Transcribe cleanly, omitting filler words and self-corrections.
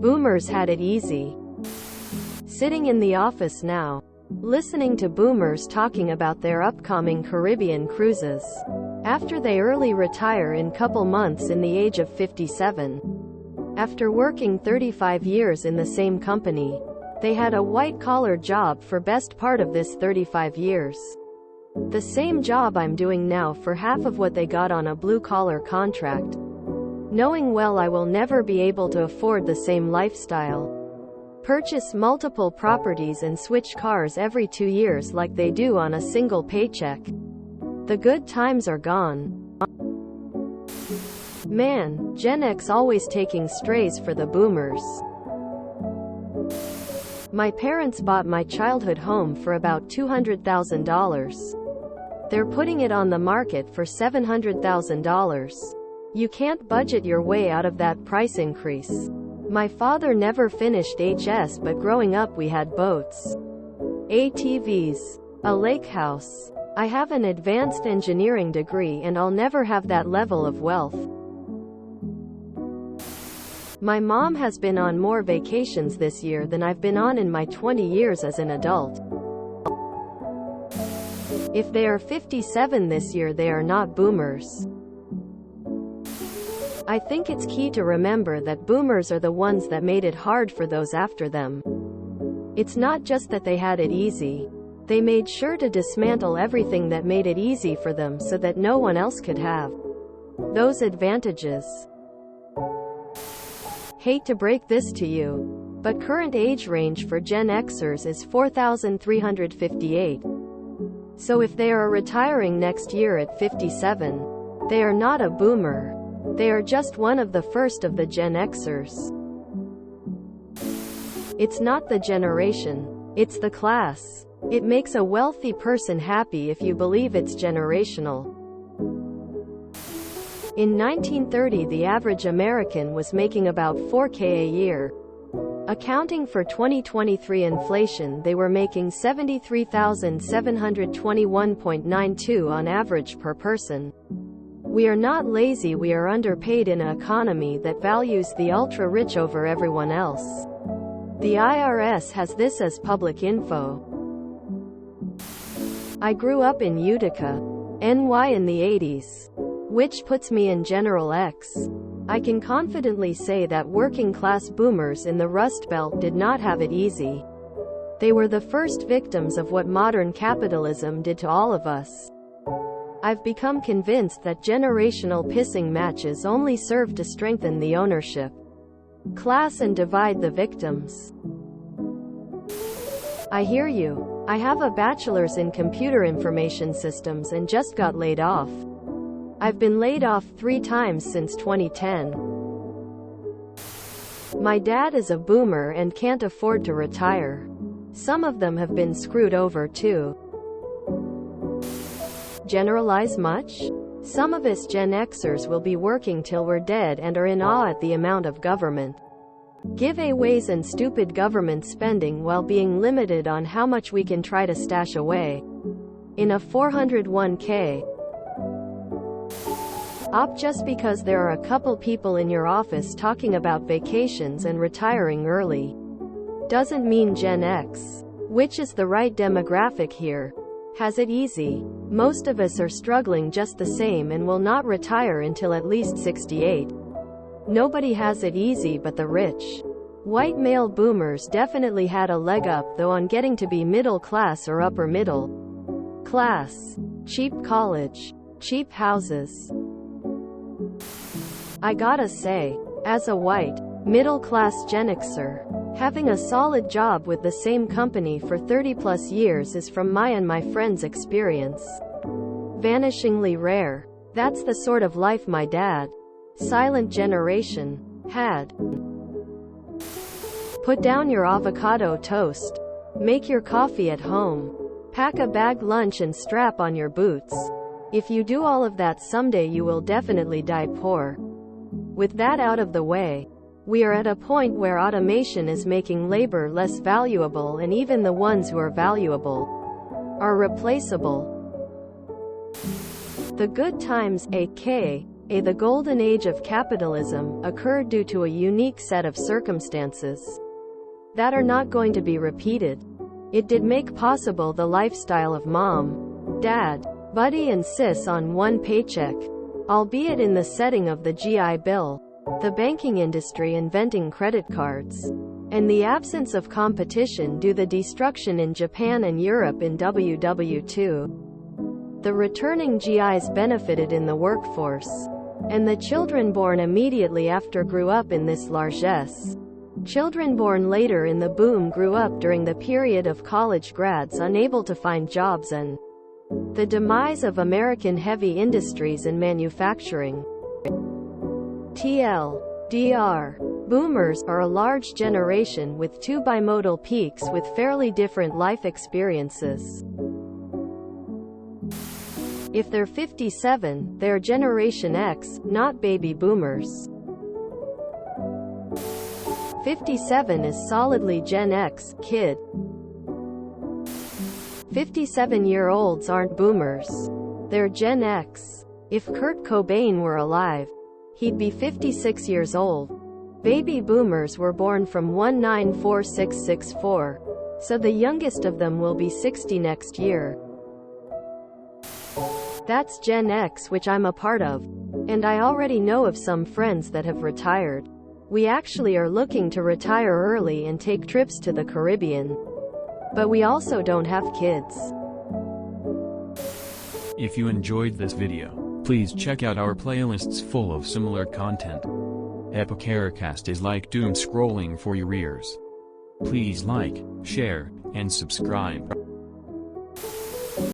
Boomers had it easy. Sitting in the office now, listening to boomers talking about their upcoming Caribbean cruises. After they early retire in couple months in the age of 57. After working 35 years in the same company, they had a white-collar job for best part of this 35 years. The same job I'm doing now for half of what they got on a blue-collar contract. Knowing well I will never be able to afford the same lifestyle. Purchase multiple properties and switch cars every 2 years like they do on a single paycheck. The good times are gone. Man, Gen X always taking strays for the boomers. My parents bought my childhood home for about $200,000. They're putting it on the market for $700,000. You can't budget your way out of that price increase. My father never finished HS, but growing up we had boats, ATVs, a lake house. I have an advanced engineering degree and I'll never have that level of wealth. My mom has been on more vacations this year than I've been on in my 20 years as an adult. If they are 57 this year, they are not boomers. I think it's key to remember that boomers are the ones that made it hard for those after them. It's not just that they had it easy. They made sure to dismantle everything that made it easy for them so that no one else could have those advantages. Hate to break this to you, but current age range for Gen Xers is 4,358. So if they are retiring next year at 57, they are not a boomer. They are just one of the first of the Gen Xers. It's not the generation, it's the class. It makes a wealthy person happy if you believe it's generational. In 1930, the average American was making about $4,000 a year. Accounting for 2023 inflation, they were making $73,721.92 on average per person. We are not lazy, we are underpaid in an economy that values the ultra-rich over everyone else. The IRS has this as public info. I grew up in Utica, NY in the 80s, which puts me in General X. I can confidently say that working-class boomers in the Rust Belt did not have it easy. They were the first victims of what modern capitalism did to all of us. I've become convinced that generational pissing matches only serve to strengthen the ownership class and divide the victims. I hear you. I have a bachelor's in computer information systems and just got laid off. I've been laid off 3 times since 2010. My dad is a boomer and can't afford to retire. Some of them have been screwed over too. Generalize much? Some of us Gen Xers will be working till we're dead and are in awe at the amount of government giveaways and stupid government spending while being limited on how much we can try to stash away in a 401k. Opt just because there are a couple people in your office talking about vacations and retiring early doesn't mean Gen X, which is the right demographic here, has it easy. Most of us are struggling just the same and will not retire until at least 68. Nobody has it easy but the rich. White male boomers definitely had a leg up though on getting to be middle class or upper middle class. Cheap college, cheap houses. I gotta say, as a white, middle-class Gen Xer, having a solid job with the same company for 30+ years is, from my and my friends' experience, vanishingly rare. That's the sort of life my dad, silent generation, had. Put down your avocado toast. Make your coffee at home. Pack a bag lunch and strap on your boots. If you do all of that, someday you will definitely die poor. With that out of the way, we are at a point where automation is making labor less valuable, and even the ones who are valuable are replaceable. The good times, aka The golden age of capitalism occurred due to a unique set of circumstances that are not going to be repeated. It did make possible the lifestyle of mom, dad, buddy and sis on one paycheck, albeit in the setting of the GI Bill, the banking industry inventing credit cards, and the absence of competition due to the destruction in Japan and Europe in WW2. The returning GIs benefited in the workforce, and the children born immediately after grew up in this largesse. Children born later in the boom grew up during the period of college grads unable to find jobs and the demise of American heavy industries and manufacturing. TLDR. Boomers are a large generation with two bimodal peaks with fairly different life experiences. If they're 57, they're Generation X, not baby boomers. 57 is solidly Gen X, kid. 57-year-olds aren't boomers. They're Gen X. If Kurt Cobain were alive, he'd be 56 years old. Baby boomers were born from 1946-64, so the youngest of them will be 60 next year. That's Gen X, which I'm a part of. And I already know of some friends that have retired. We actually are looking to retire early and take trips to the Caribbean. But we also don't have kids. If you enjoyed this video, please check out our playlists full of similar content. Epicaricast is like doom scrolling for your ears. Please like, share, and subscribe.